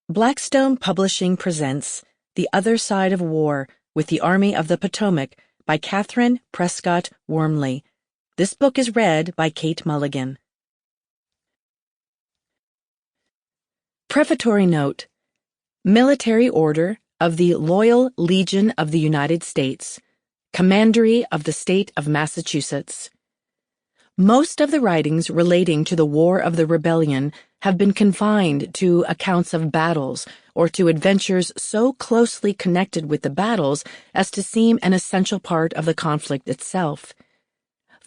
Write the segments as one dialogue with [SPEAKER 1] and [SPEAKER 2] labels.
[SPEAKER 1] Blackstone Publishing presents The Other Side of War with the Army of the Potomac by Katharine Prescott Wormeley. This book is read by Kate Mulligan. Prefatory Note: Military Order of the Loyal Legion of the United States, Commandery of the State of Massachusetts. Most of the writings relating to the War of the Rebellion have been confined to accounts of battles or to adventures so closely connected with the battles as to seem an essential part of the conflict itself.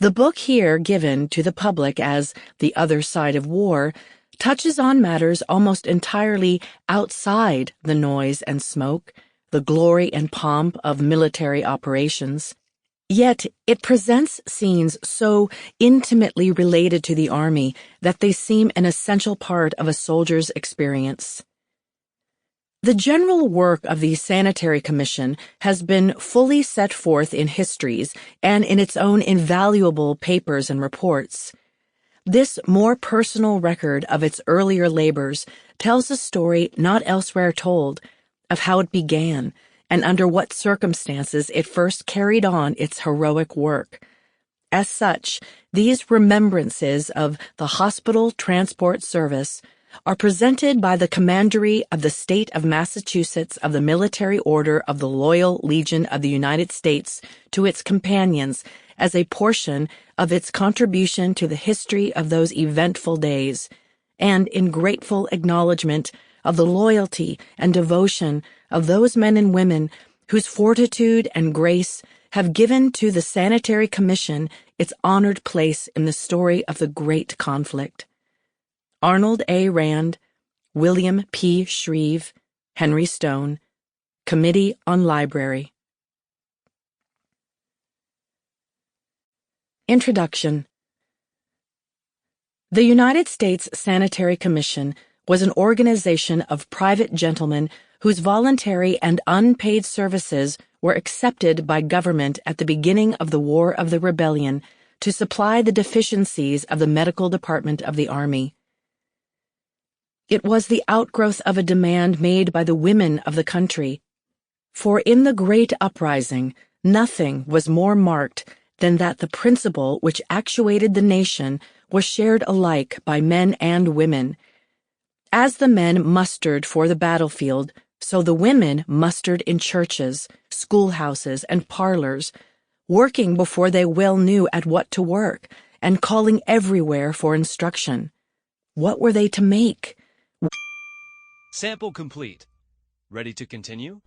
[SPEAKER 1] The book here given to the public as The Other Side of War touches on matters almost entirely outside the noise and smoke, the glory and pomp of military operations. Yet it presents scenes so intimately related to the Army that they seem an essential part of a soldier's experience. The general work of the Sanitary Commission has been fully set forth in histories and in its own invaluable papers and reports. This more personal record of its earlier labors tells a story not elsewhere told of how it began and under what circumstances it first carried on its heroic work. As such, these remembrances of the Hospital Transport Service are presented by the Commandery of the State of Massachusetts of the Military Order of the Loyal Legion of the United States to its companions as a portion of its contribution to the history of those eventful days, and in grateful acknowledgment of the loyalty and devotion of those men and women whose fortitude and grace have given to the Sanitary Commission its honored place in the story of the great conflict. Arnold A. Rand, William P. Shreve, Henry Stone, Committee on Library. Introduction. The United States Sanitary Commission was an organization of private gentlemen whose voluntary and unpaid services were accepted by government at the beginning of the War of the Rebellion to supply the deficiencies of the medical department of the Army. It was the outgrowth of a demand made by the women of the country, for in the Great Uprising nothing was more marked than that the principle which actuated the nation was shared alike by men and women. As the men mustered for the battlefield, so the women mustered in churches, schoolhouses, and parlors, working before they well knew at what to work, and calling everywhere for instruction. What were they to make?
[SPEAKER 2] Sample complete. Ready to continue?